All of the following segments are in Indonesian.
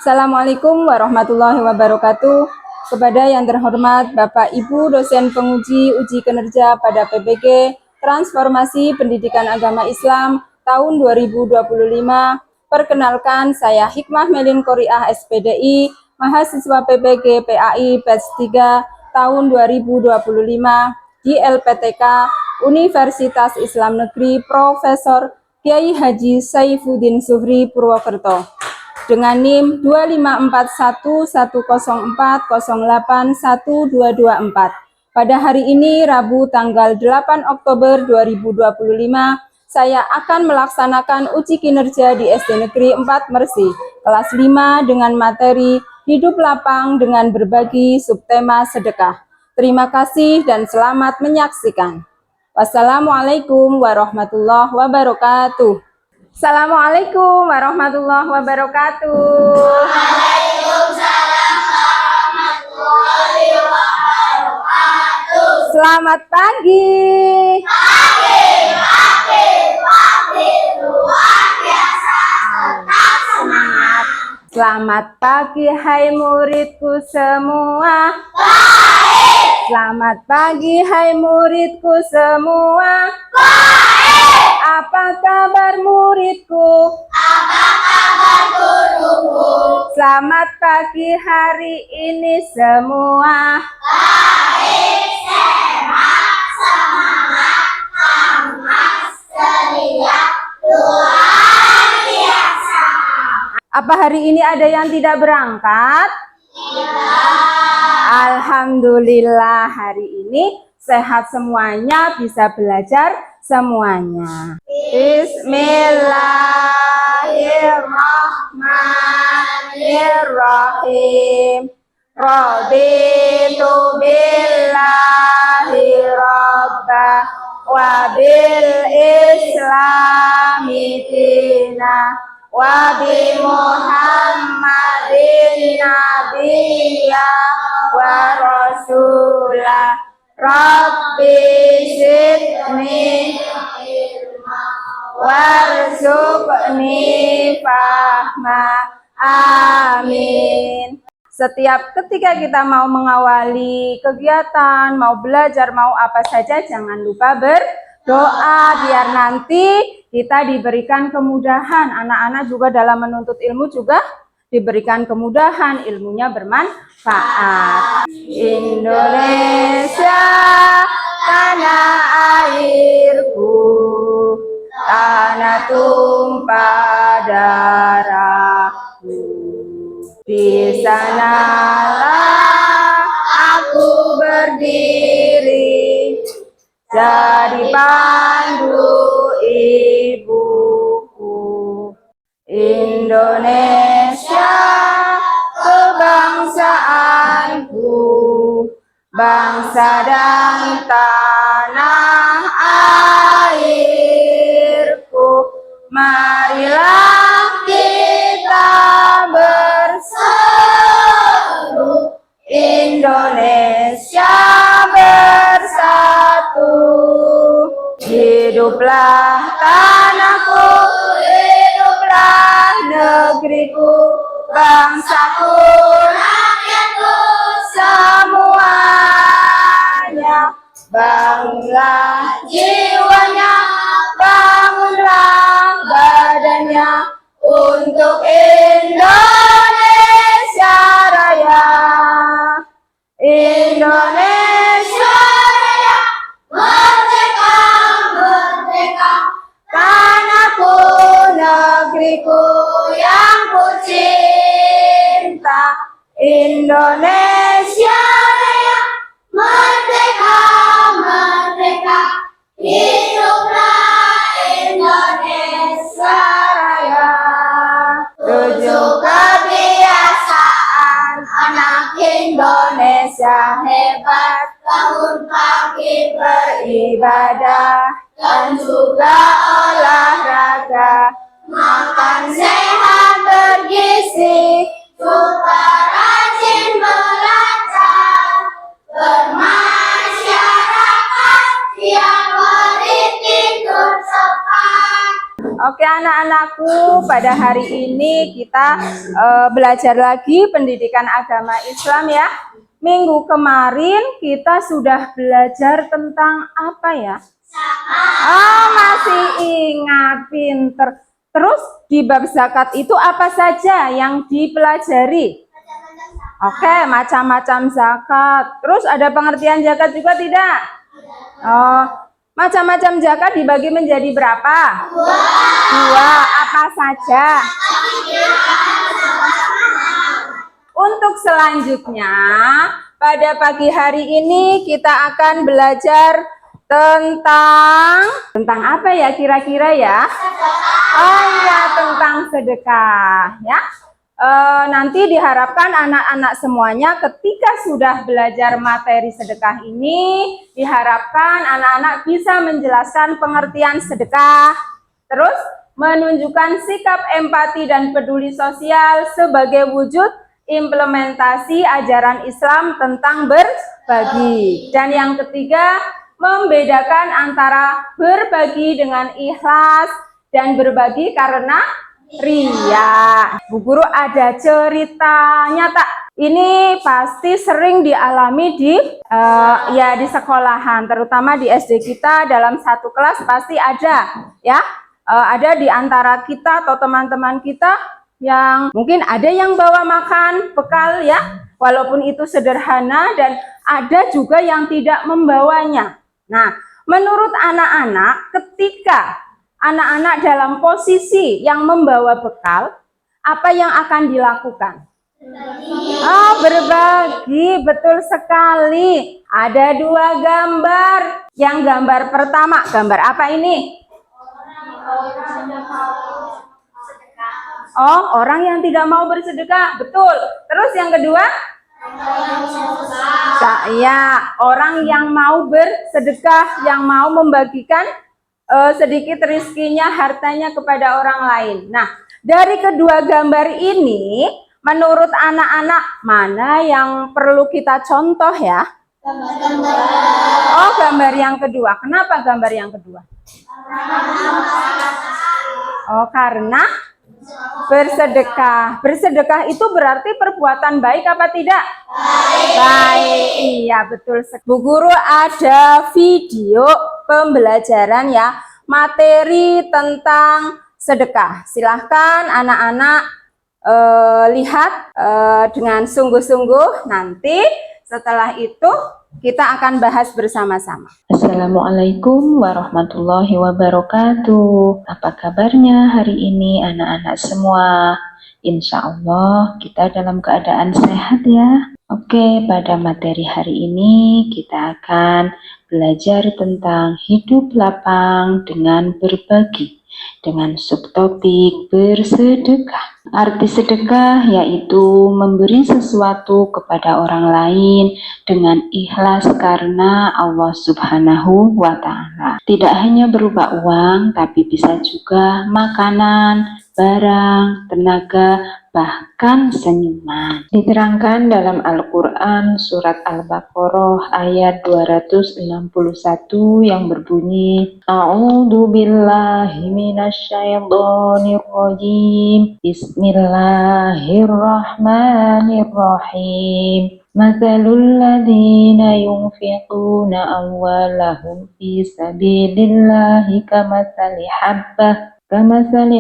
Assalamualaikum warahmatullahi wabarakatuh. Kepada yang terhormat Bapak Ibu dosen penguji uji kinerja pada PPG Transformasi Pendidikan Agama Islam tahun 2025, perkenalkan saya Hikmah Melin Qoriah SPDI, mahasiswa PPG PAI batch 3 tahun 2025 di LPTK Universitas Islam Negeri Profesor Kiai Haji Saifuddin Zuhri Purwokerto dengan NIM 2541104081224. Pada hari ini Rabu tanggal 8 Oktober 2025, saya akan melaksanakan uji kinerja di SD Negeri 4 Mersi kelas 5 dengan materi hidup lapang dengan berbagi subtema sedekah. Terima kasih dan selamat menyaksikan. Wassalamualaikum warahmatullahi wabarakatuh. Assalamualaikum warahmatullahi wabarakatuh. Waalaikumsalam warahmatullahi wabarakatuh. Selamat pagi. Pagi, luar biasa, tetap semangat. Selamat pagi hai muridku semua. Baik. Selamat pagi hai muridku semua. Baik. Apa kabar muridku? Apa kabar guruku? Selamat pagi hari ini semua. Baik, sehat, semangat, hangat, ceria, luar biasa. Apa hari ini ada yang tidak berangkat? Alhamdulillah hari ini sehat semuanya, bisa belajar semuanya. Bismillahirrahmanirrahim. Raditu billahi rabba wa bil islami dina wa bi Muhammadin nabiyya wa rasulah. Rabbi zidni warzuqni fahma. Amin. Setiap ketika kita mau mengawali kegiatan, mau belajar, mau apa saja, jangan lupa berdoa biar nanti kita diberikan kemudahan. Anak-anak juga dalam menuntut ilmu juga diberikan kemudahan, ilmunya bermanfaat. Indonesia tanah airku, tanah tumpah darahku. Di sanalah aku berdiri, jadi pandu ibuku. Indonesia kebangsaanku, bangsa dan tanah airku. Marilah kita berseru, Indonesia bersatu. Hiduplah tanahku, hiduplah negeriku, bangsaku, rakyatku, semuanya. Bangunlah jiwanya, bangunlah badannya untuk Indonesia Raya. Indonesia Raya, merdeka, merdeka, tanahku, negeriku yang ku cinta. Indonesia Raya, merdeka, merdeka, hiduplah Indonesia Raya. 7 kebiasaan anak Indonesia hebat, bangun pagi beribadah dan juga olahraga, makan sehat bergizi, suka rajin belajar, bermasyarakat, tiap hari tidur cepat. Oke anak-anakku, pada hari ini kita belajar lagi pendidikan agama Islam ya. Minggu kemarin kita sudah belajar tentang apa ya? Oh, masih ingat, pinter. Terus di bab zakat itu apa saja yang dipelajari? Oke, macam-macam zakat. Terus ada pengertian zakat juga tidak? Oh, macam-macam zakat dibagi menjadi berapa? Dua. Apa saja? Untuk selanjutnya, pada pagi hari ini kita akan belajar tentang apa ya kira-kira ya? Oh iya, tentang sedekah ya. Nanti diharapkan anak-anak semuanya ketika sudah belajar materi sedekah ini, diharapkan anak-anak bisa menjelaskan pengertian sedekah, terus menunjukkan sikap empati dan peduli sosial sebagai wujud implementasi ajaran Islam tentang berbagi. Dan yang ketiga, membedakan antara berbagi dengan ikhlas dan berbagi karena ria. Bu Guru ada cerita nyata. Ini pasti sering dialami di di sekolahan, terutama di SD kita dalam satu kelas pasti ada ya. Ada di antara kita atau teman-teman kita yang mungkin ada yang bawa makan bekal ya, walaupun itu sederhana, dan ada juga yang tidak membawanya. Nah, menurut anak-anak, ketika anak-anak dalam posisi yang membawa bekal, apa yang akan dilakukan? Oh, berbagi, betul sekali. Ada dua gambar. Yang gambar pertama, gambar apa ini? Oh, orang yang tidak mau bersedekah, betul. Terus yang kedua? Ya, orang yang mau bersedekah, yang mau membagikan sedikit rezekinya, hartanya kepada orang lain. Nah, dari kedua gambar ini, menurut anak-anak mana yang perlu kita contoh ya? Oh, gambar yang kedua. Kenapa gambar yang kedua? Oh, karena bersedekah. Bersedekah itu berarti perbuatan baik apa tidak? Baik. Iya, betul. Bu Guru ada video pembelajaran ya, materi tentang sedekah. Silahkan anak-anak lihat dengan sungguh-sungguh. Nanti setelah itu kita akan bahas bersama-sama. Assalamualaikum warahmatullahi wabarakatuh. Apa kabarnya hari ini anak-anak semua? Insya Allah kita dalam keadaan sehat ya. Oke, pada materi hari ini kita akan belajar tentang hidup lapang dengan berbagi, dengan subtopik bersedekah. Arti sedekah yaitu memberi sesuatu kepada orang lain dengan ikhlas karena Allah Subhanahu wa Ta'ala. Tidak hanya berupa uang, tapi bisa juga makanan, barang, tenaga, bahkan senyuman. Diterangkan dalam Al-Quran surat Al-Baqarah ayat 261 yang berbunyi, A'udzu billahi minasyaitonir rajim. Bismillahirrahmanirrahim. Mathalul ladzina yunfiquna amwalahum fi sabilillahi kamathali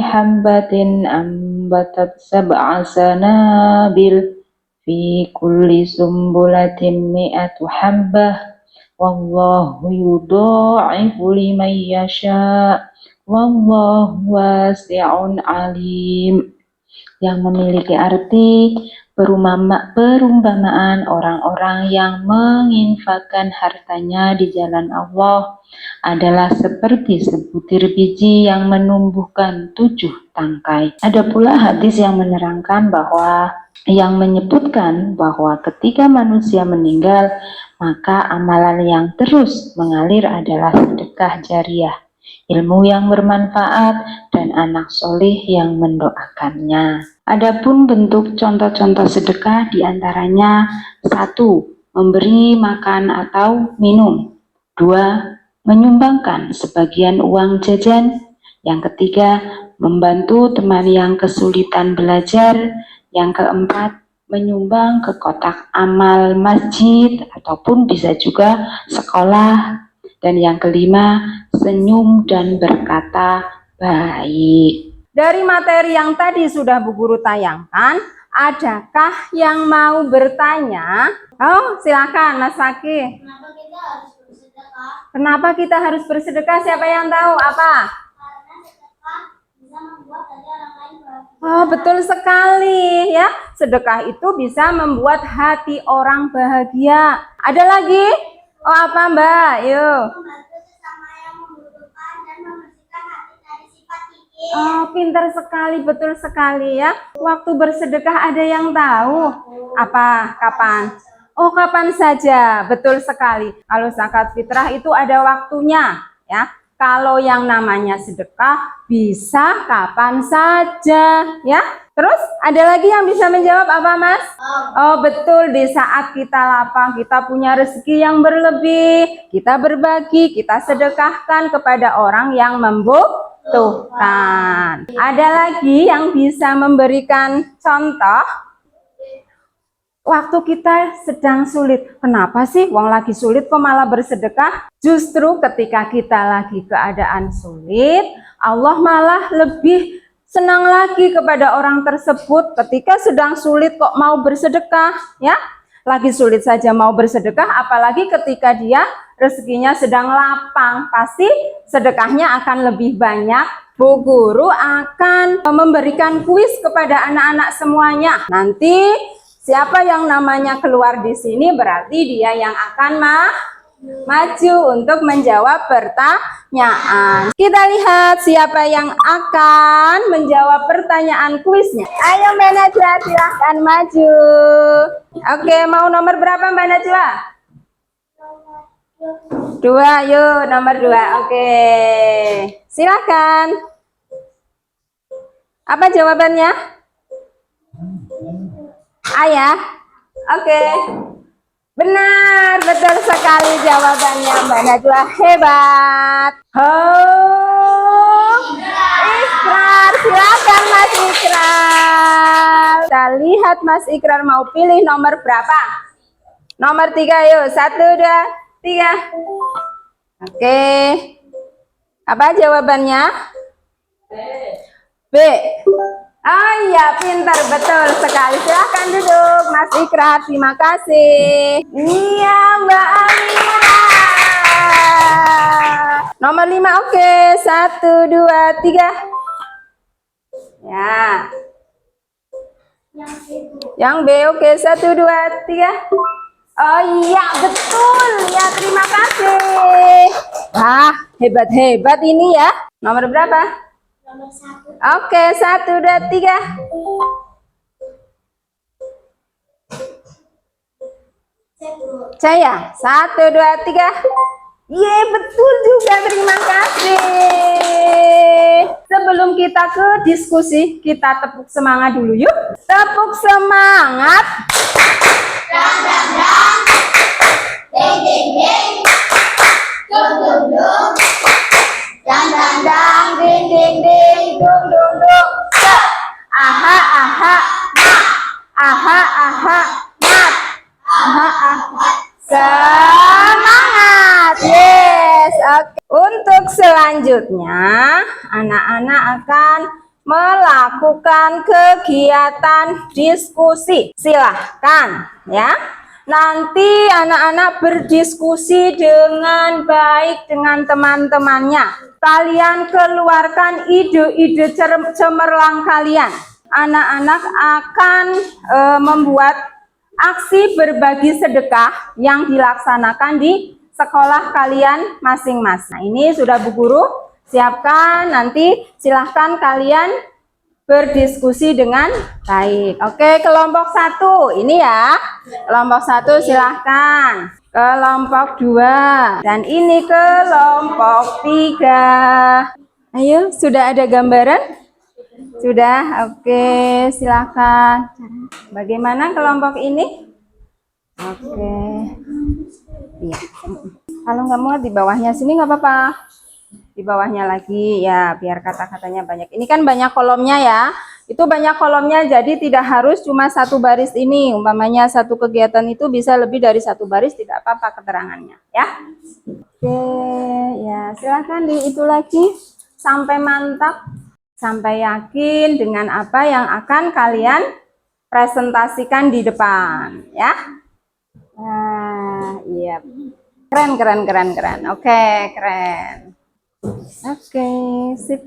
habbatin ambatat sab'a sanabil fi kulli sumbulatin mi'atu habbah wallahu yudha'ifu liman yasha' wallahu wasi'un alim, yang memiliki arti perumpamaan orang-orang yang menginfakkan hartanya di jalan Allah adalah seperti sebutir biji yang menumbuhkan 7 tangkai. Ada pula hadis yang menyebutkan bahwa ketika manusia meninggal, maka amalan yang terus mengalir adalah sedekah jariah, ilmu yang bermanfaat, dan anak soleh yang mendoakannya. Adapun bentuk contoh-contoh sedekah diantaranya 1. Memberi makan atau minum. 2. Menyumbangkan sebagian uang jajan. Yang ketiga, membantu teman yang kesulitan belajar. Yang keempat, menyumbang ke kotak amal masjid ataupun bisa juga sekolah. Dan yang kelima, senyum dan berkata baik. Dari materi yang tadi sudah Bu Guru tayangkan, adakah yang mau bertanya? Oh, silakan Mas Fakih. Kenapa kita harus bersedekah? Kenapa kita harus bersedekah? Siapa yang tahu? Apa? Karena sedekah bisa membuat hati orang lain bahagia. Oh, betul sekali ya. Sedekah itu bisa membuat hati orang bahagia. Ada lagi? Oh, apa Mbak? Yuk. Membantu sesama yang membutuhkan dan membersihkan hati dari sifat kikir. Oh, pintar sekali, betul sekali ya. Waktu bersedekah ada yang tahu? Apa? Kapan? Oh, kapan saja. Betul sekali. Kalau zakat fitrah itu ada waktunya ya. Kalau yang namanya sedekah bisa kapan saja ya. Terus ada lagi yang bisa menjawab apa Mas? Oh betul, di saat kita lapang, kita punya rezeki yang berlebih, kita berbagi, kita sedekahkan kepada orang yang membutuhkan. Ada lagi yang bisa memberikan contoh? Waktu kita sedang sulit, kenapa sih wong lagi sulit kok malah bersedekah? Justru ketika kita lagi keadaan sulit, Allah malah lebih senang lagi kepada orang tersebut ketika sedang sulit kok mau bersedekah, ya. Lagi sulit saja mau bersedekah, apalagi ketika dia rezekinya sedang lapang, pasti sedekahnya akan lebih banyak. Bu Guru akan memberikan kuis kepada anak-anak semuanya. Nanti siapa yang namanya keluar di sini berarti dia yang akan maju untuk menjawab pertanyaan. Kita lihat siapa yang akan menjawab pertanyaan kuisnya. Ayo Mbak Najwa, silahkan maju. Oke, mau nomor berapa Mbak Najwa? 2, yuk nomor 2. Oke, silahkan. Apa jawabannya? Ayah, oke. Benar, betul sekali jawabannya Mbak Najwa, hebat. Ikrar, silakan Mas Ikrar. Kita lihat Mas Ikrar mau pilih nomor berapa? Nomor 3, yuk. 1, 2, 3. Oke. Apa jawabannya? B. Oh iya, pintar, betul sekali. Silahkan duduk, Mas Ikrar. Terima kasih. Iya, Mbak Amira. Nomor 5, oke. 1, 2, 3. Ya. Yang B, oke. 1, 2, 3. Oh iya, betul. Ya, terima kasih. Wah, hebat-hebat ini ya. Nomor berapa? Nomor 1. Oke, 1, 2, 3. Saya 1, 2, 3. Ye, betul juga, terima kasih. Sebelum kita ke diskusi, kita tepuk semangat dulu yuk. Tepuk semangat. Dang dang dang. Ding ding ding. Dung dung dung. Dang dang dang, ding ding ding, dung dung dung. Aha aha, mat. Aha aha, mat. Aha aha. Semangat, yes. Oke. Untuk selanjutnya, anak-anak akan melakukan kegiatan diskusi. Silahkan, ya. Nanti anak-anak berdiskusi dengan baik dengan teman-temannya. Kalian keluarkan ide-ide cemerlang kalian. Anak-anak akan membuat aksi berbagi sedekah yang dilaksanakan di sekolah kalian masing-masing. Nah, ini sudah Bu Guru siapkan, nanti silahkan kalian berdiskusi dengan baik. Oke, kelompok 1 ini ya. Kelompok 1 silahkan. Kelompok 2 dan ini kelompok 3. Ayo, sudah ada gambaran? Sudah, oke, silahkan. Bagaimana kelompok ini? Oke. Iya. Kalau nggak mau di bawahnya sini nggak apa-apa. di bawahnya lagi ya, biar kata-katanya banyak. Ini kan banyak kolomnya ya. Itu banyak kolomnya, jadi tidak harus cuma satu baris ini. Umpamanya satu kegiatan itu bisa lebih dari satu baris, tidak apa-apa keterangannya ya. Oke, ya silahkan itu lagi sampai mantap, sampai yakin dengan apa yang akan kalian presentasikan di depan ya. Nah, iya. Keren. Oke, keren. Oke, sip.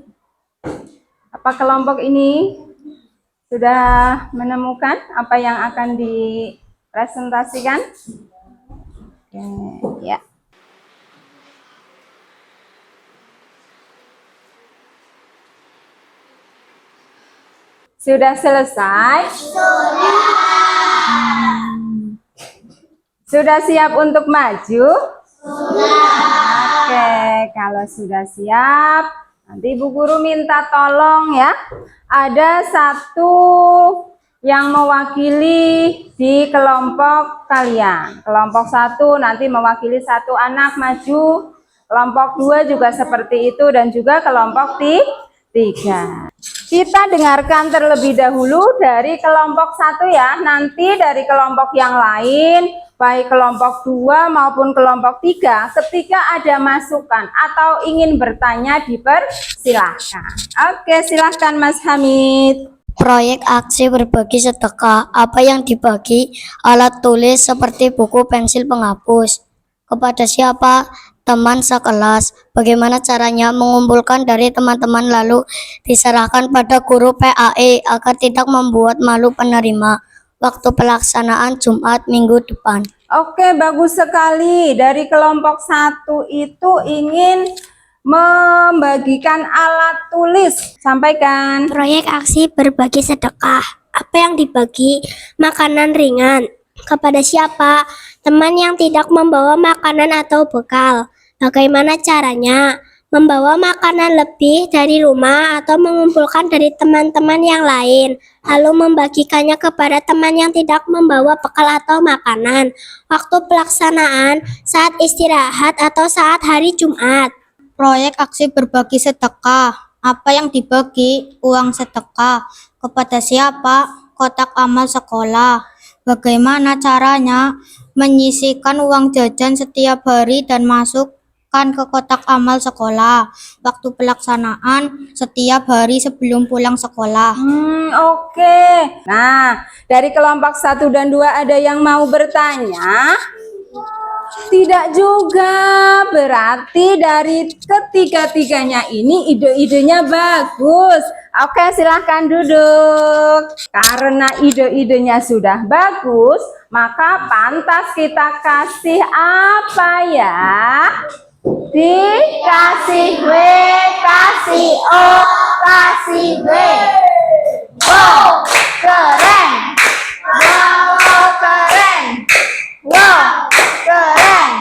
Apa kelompok ini sudah menemukan apa yang akan dipresentasikan? Oke, ya. Sudah selesai? Sudah siap untuk maju? Oke, kalau sudah siap, nanti Bu Guru minta tolong ya. Ada satu yang mewakili di kelompok kalian. Kelompok 1 nanti mewakili satu anak maju. Kelompok 2 juga seperti itu dan juga kelompok 3. Kita dengarkan terlebih dahulu dari kelompok 1 ya. Nanti dari kelompok yang lain, baik kelompok 2 maupun kelompok 3, ketika ada masukan atau ingin bertanya dipersilahkan. Oke, silahkan Mas Hamid. Proyek aksi berbagi sedekah. Apa yang dibagi? Alat tulis seperti buku, pensil, penghapus. Kepada siapa? Teman sekelas. Bagaimana caranya? Mengumpulkan dari teman-teman lalu diserahkan pada guru PAE agar tidak membuat malu penerima. Waktu pelaksanaan Jumat minggu depan. Oke, bagus sekali. Dari kelompok 1 itu ingin membagikan alat tulis. Sampaikan. Proyek aksi berbagi sedekah. Apa yang dibagi? Makanan ringan. Kepada siapa? Teman yang tidak membawa makanan atau bekal. Bagaimana caranya? Membawa makanan lebih dari rumah atau mengumpulkan dari teman-teman yang lain, lalu membagikannya kepada teman yang tidak membawa bekal atau makanan. Waktu pelaksanaan saat istirahat atau saat hari Jumat. Proyek aksi berbagi sedekah. Apa yang dibagi? Uang sedekah. Kepada siapa? Kotak amal sekolah. Bagaimana caranya? Menyisihkan uang jajan setiap hari dan masukkan ke kotak amal sekolah. Waktu pelaksanaan setiap hari sebelum pulang sekolah. Oke. Nah, dari kelompok 1 dan 2 ada yang mau bertanya? Tidak juga, berarti dari ketiga-tiganya ini ide-idenya bagus. Oke, silahkan duduk. Karena ide-idenya sudah bagus, maka pantas kita kasih apa ya? Dikasih W, kasih O, kasih W. Wow, keren. Wow, keren. Wow, keren.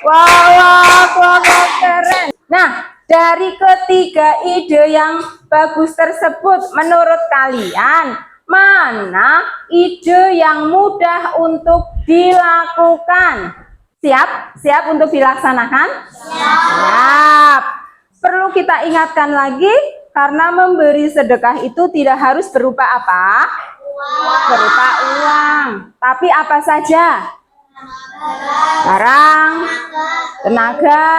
Wow, keren. Nah, dari ketiga ide yang bagus tersebut, menurut kalian, mana ide yang mudah untuk dilakukan? Siap untuk dilaksanakan? Siap. Perlu kita ingatkan lagi, karena memberi sedekah itu tidak harus berupa apa? Berupa uang. Tapi apa saja? Barang, tenaga,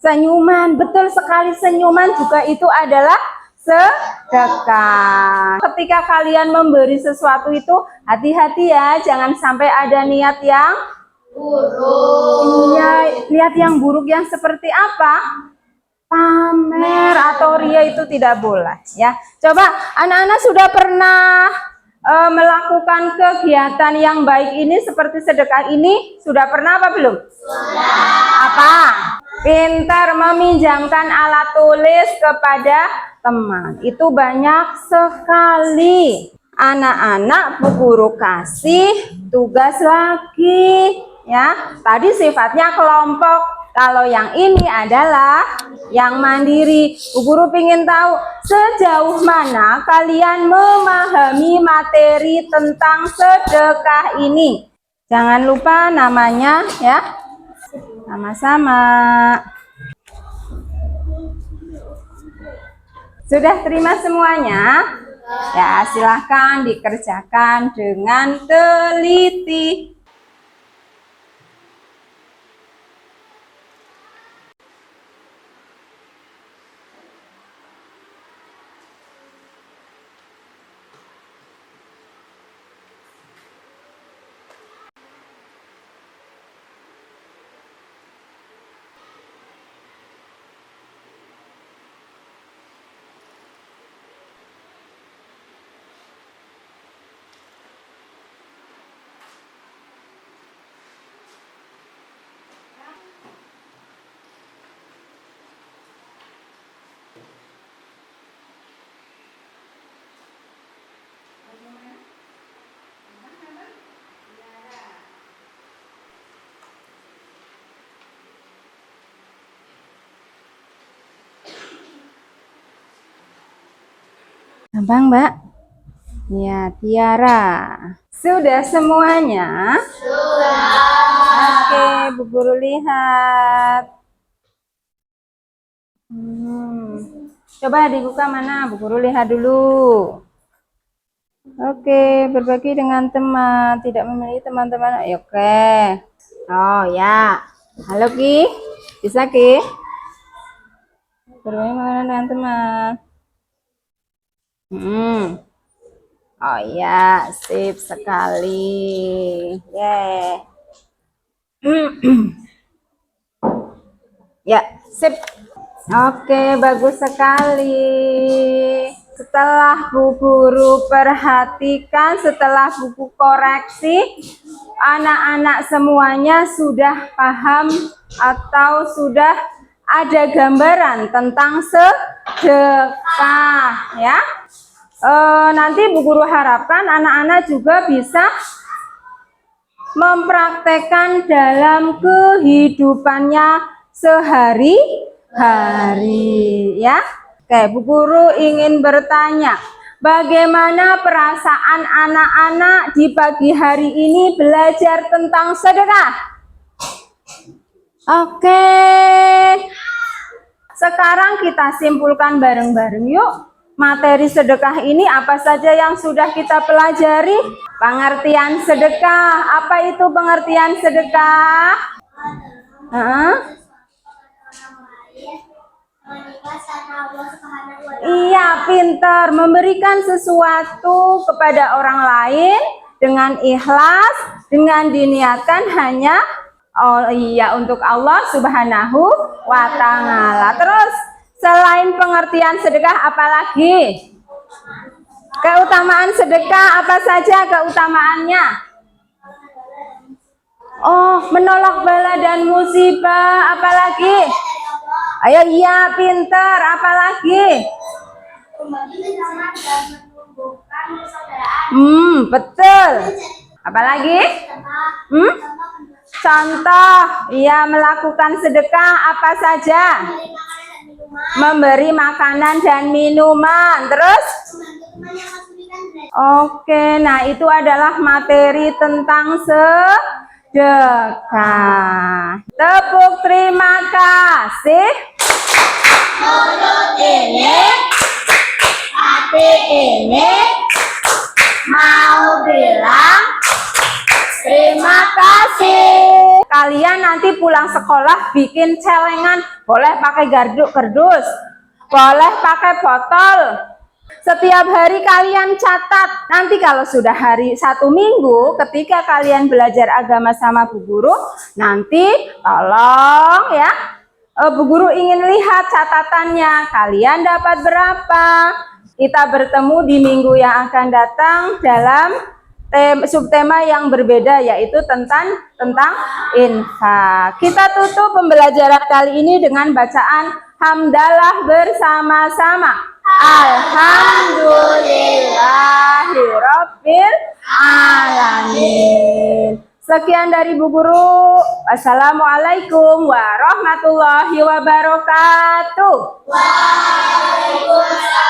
senyuman. Betul sekali, senyuman juga itu adalah sedekah. Ketika kalian memberi sesuatu itu, hati-hati ya, jangan sampai ada niat yang buruk. Iya, niat yang buruk yang seperti apa? Pamer atau ria itu tidak boleh ya. Coba anak-anak sudah pernah melakukan kegiatan yang baik ini seperti sedekah ini? Sudah pernah apa belum? Sudah. Apa? Pintar meminjamkan alat tulis kepada teman. Itu banyak sekali. Anak-anak Bu Guru kasih tugas lagi ya. Tadi sifatnya kelompok. Kalau yang ini adalah yang mandiri. Bu Guru ingin tahu sejauh mana kalian memahami materi tentang sedekah ini. Jangan lupa namanya ya. Sama-sama. Sudah terima semuanya? Ya, silahkan dikerjakan dengan teliti. Gampang, Mbak? Ya, Tiara. Sudah semuanya? Sudah. Oke, Bu Guru lihat. Coba dibuka mana? Bu Guru lihat dulu. Oke, berbagi dengan teman. Tidak memilih teman-teman. Oke. Oh, ya. Halo, Ki. Bisa, Ki? Berbagi makanan dengan teman. Oh ya, sip sekali. Ya, sip. Oke, bagus sekali. Setelah Bu Guru perhatikan, setelah buku koreksi, anak-anak semuanya sudah paham atau sudah ada gambaran tentang sedekah, ya. Nanti Bu Guru harapkan anak-anak juga bisa mempraktekkan dalam kehidupannya sehari-hari, ya. Oke, Bu Guru ingin bertanya, bagaimana perasaan anak-anak di pagi hari ini belajar tentang sedekah? Oke, sekarang kita simpulkan bareng-bareng yuk. Materi sedekah ini apa saja yang sudah kita pelajari? Pengertian sedekah. Apa itu pengertian sedekah? Iya, pintar. Memberikan sesuatu kepada orang lain dengan ikhlas, dengan diniatkan hanya untuk Allah Subhanahu wa Ta'ala. Terus selain pengertian sedekah apalagi? Keutamaan sedekah apa saja keutamaannya? Oh, menolak bala dan musibah, apalagi? Ayo, iya, pinter, apalagi? Betul. Apalagi? Contoh, ia melakukan sedekah apa saja? Memberi makanan dan minuman. Terus? Oke, nah itu adalah materi tentang sedekah. Tepuk terima kasih. Mulut ini, hati ini mau bilang terima kasih. Kalian nanti pulang sekolah bikin celengan, boleh pakai kardus, boleh pakai botol. Setiap hari kalian catat. Nanti kalau sudah hari 1 minggu, ketika kalian belajar agama sama Bu Guru, nanti tolong ya, Bu Guru ingin lihat catatannya. Kalian dapat berapa? Kita bertemu di minggu yang akan datang dalam subtema yang berbeda, yaitu tentang infak. Kita tutup pembelajaran kali ini dengan bacaan hamdalah bersama-sama. Alhamdulillahirabbil alamin. Sekian dari Bu Guru. Assalamualaikum warahmatullahi wabarakatuh. Waalaikumsalam.